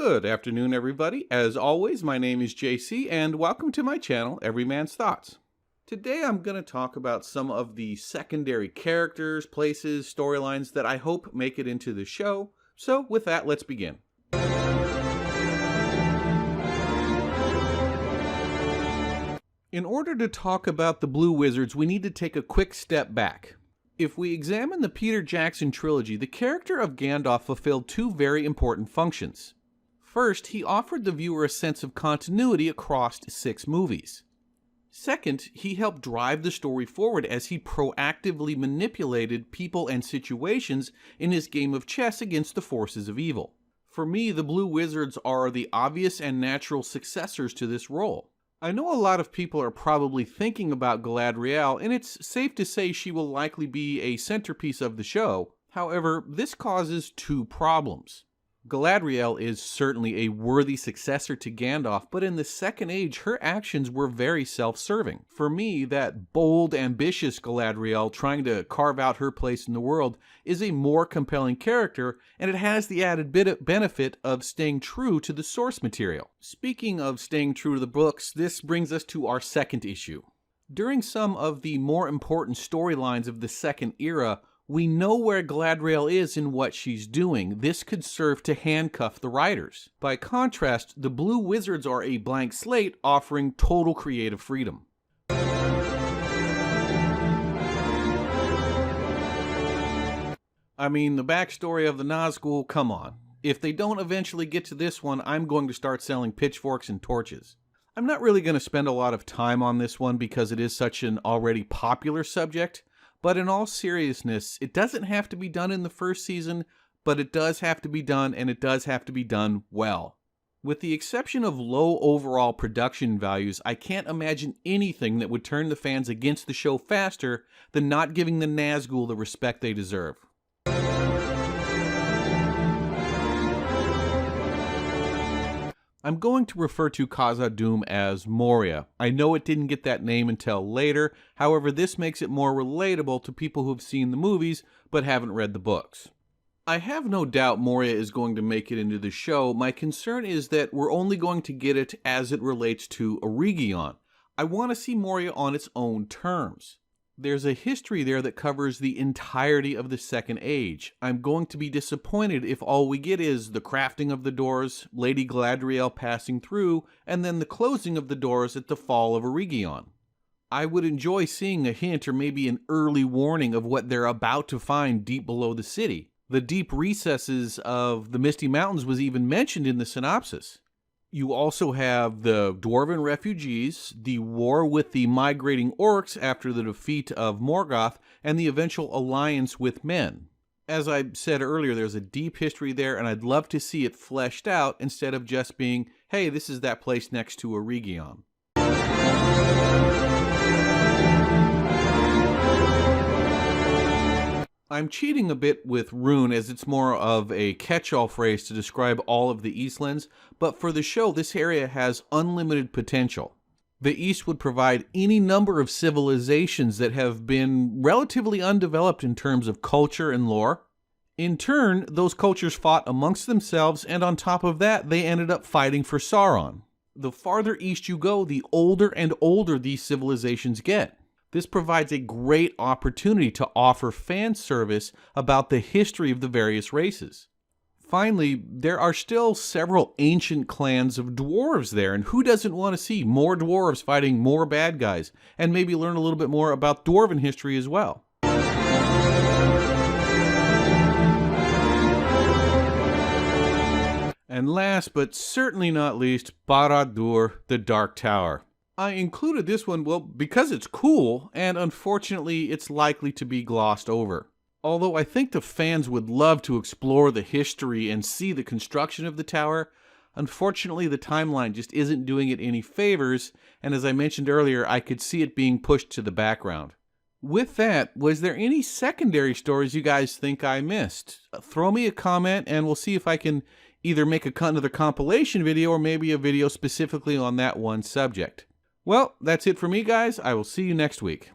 Good afternoon, everybody. As always, my name is JC, and welcome to my channel, Every Man's Thoughts. Today I'm going to talk about some of the secondary characters, places, storylines that I hope make it into the show. So with that, let's begin. In order to talk about the Blue Wizards, we need to take a quick step back. If we examine the Peter Jackson trilogy, the character of Gandalf fulfilled two very important functions. First, he offered the viewer a sense of continuity across 6 movies. Second, he helped drive the story forward as he proactively manipulated people and situations in his game of chess against the forces of evil. For me, the Blue Wizards are the obvious and natural successors to this role. I know a lot of people are probably thinking about Galadriel, and it's safe to say she will likely be a centerpiece of the show. However, this causes 2 problems. Galadriel is certainly a worthy successor to Gandalf, but in the Second Age, her actions were very self-serving. For me, that bold, ambitious Galadriel trying to carve out her place in the world is a more compelling character, and it has the added benefit of staying true to the source material. Speaking of staying true to the books, this brings us to our second issue. During some of the more important storylines of the Second Era, we know where Galadriel is and what she's doing. This could serve to handcuff the writers. By contrast, the Blue Wizards are a blank slate offering total creative freedom. I mean, the backstory of the Nazgul, come on. If they don't eventually get to this one, I'm going to start selling pitchforks and torches. I'm not really going to spend a lot of time on this one because it is such an already popular subject. But in all seriousness, it doesn't have to be done in the first season, but it does have to be done, and it does have to be done well. With the exception of low overall production values, I can't imagine anything that would turn the fans against the show faster than not giving the Nazgul the respect they deserve. I'm going to refer to Khazad-dûm as Moria. I know it didn't get that name until later, however this makes it more relatable to people who've seen the movies but haven't read the books. I have no doubt Moria is going to make it into the show. My concern is that we're only going to get it as it relates to Eregion. I want to see Moria on its own terms. There's a history there that covers the entirety of the Second Age. I'm going to be disappointed if all we get is the crafting of the doors, Lady Galadriel passing through, and then the closing of the doors at the fall of Eregion. I would enjoy seeing a hint or maybe an early warning of what they're about to find deep below the city. The deep recesses of the Misty Mountains was even mentioned in the synopsis. You also have the Dwarven Refugees, the war with the migrating orcs after the defeat of Morgoth, and the eventual alliance with men. As I said earlier, there's a deep history there, and I'd love to see it fleshed out instead of just being, hey, this is that place next to Eregion. I'm cheating a bit with Rune as it's more of a catch-all phrase to describe all of the Eastlands, but for the show this area has unlimited potential. The East would provide any number of civilizations that have been relatively undeveloped in terms of culture and lore. In turn, those cultures fought amongst themselves, and on top of that, they ended up fighting for Sauron. The farther east you go, the older and older these civilizations get. This provides a great opportunity to offer fan service about the history of the various races. Finally, there are still several ancient clans of dwarves there, and who doesn't want to see more dwarves fighting more bad guys, and maybe learn a little bit more about dwarven history as well. And last but certainly not least, Barad-dûr, the Dark Tower. I included this one, well, because it's cool, and unfortunately it's likely to be glossed over. Although I think the fans would love to explore the history and see the construction of the tower, unfortunately the timeline just isn't doing it any favors, and as I mentioned earlier, I could see it being pushed to the background. With that, was there any secondary stories you guys think I missed? Throw me a comment and we'll see if I can either make another compilation video or maybe a video specifically on that one subject. Well, that's it for me, guys. I will see you next week.